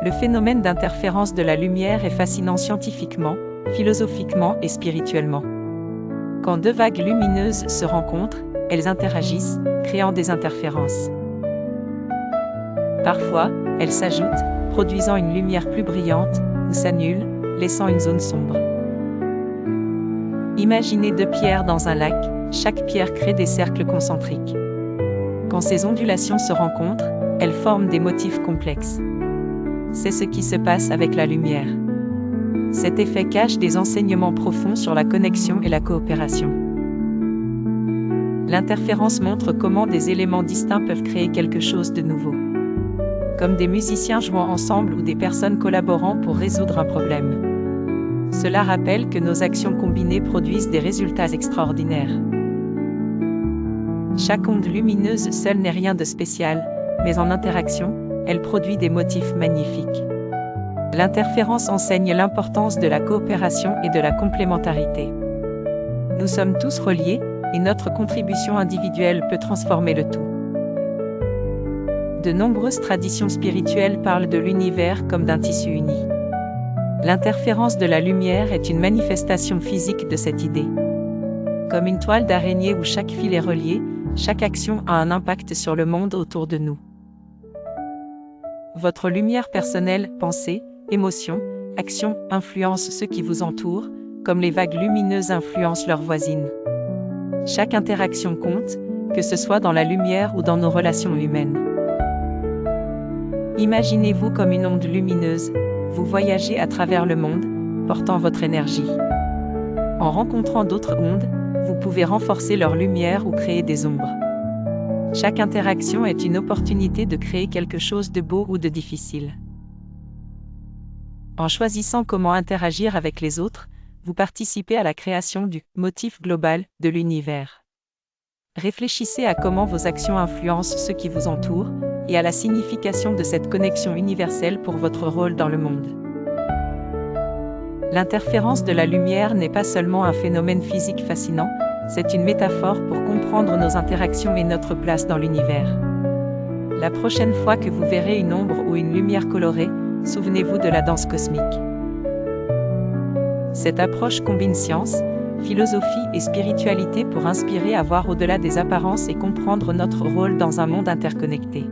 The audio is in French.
Le phénomène d'interférence de la lumière est fascinant scientifiquement, philosophiquement et spirituellement. Quand deux vagues lumineuses se rencontrent, elles interagissent, créant des interférences. Parfois, elles s'ajoutent, produisant une lumière plus brillante, ou s'annulent, laissant une zone sombre. Imaginez deux pierres dans un lac, chaque pierre crée des cercles concentriques. Quand ces ondulations se rencontrent, elles forment des motifs complexes. C'est ce qui se passe avec la lumière. Cet effet cache des enseignements profonds sur la connexion et la coopération. L'interférence montre comment des éléments distincts peuvent créer quelque chose de nouveau. Comme des musiciens jouant ensemble ou des personnes collaborant pour résoudre un problème. Cela rappelle que nos actions combinées produisent des résultats extraordinaires. Chaque onde lumineuse seule n'est rien de spécial, mais en interaction, elle produit des motifs magnifiques. L'interférence enseigne l'importance de la coopération et de la complémentarité. Nous sommes tous reliés, et notre contribution individuelle peut transformer le tout. De nombreuses traditions spirituelles parlent de l'univers comme d'un tissu uni. L'interférence de la lumière est une manifestation physique de cette idée. Comme une toile d'araignée où chaque fil est relié, chaque action a un impact sur le monde autour de nous. Votre lumière personnelle, pensée, émotion, action, influence ceux qui vous entourent, comme les vagues lumineuses influencent leurs voisines. Chaque interaction compte, que ce soit dans la lumière ou dans nos relations humaines. Imaginez-vous comme une onde lumineuse, vous voyagez à travers le monde, portant votre énergie. En rencontrant d'autres ondes, vous pouvez renforcer leur lumière ou créer des ombres. Chaque interaction est une opportunité de créer quelque chose de beau ou de difficile. En choisissant comment interagir avec les autres, vous participez à la création du motif global de l'univers. Réfléchissez à comment vos actions influencent ceux qui vous entourent, et à la signification de cette connexion universelle pour votre rôle dans le monde. L'interférence de la lumière n'est pas seulement un phénomène physique fascinant, c'est une métaphore pour comprendre nos interactions et notre place dans l'univers. La prochaine fois que vous verrez une ombre ou une lumière colorée, souvenez-vous de la danse cosmique. Cette approche combine science, philosophie et spiritualité pour inspirer à voir au-delà des apparences et comprendre notre rôle dans un monde interconnecté.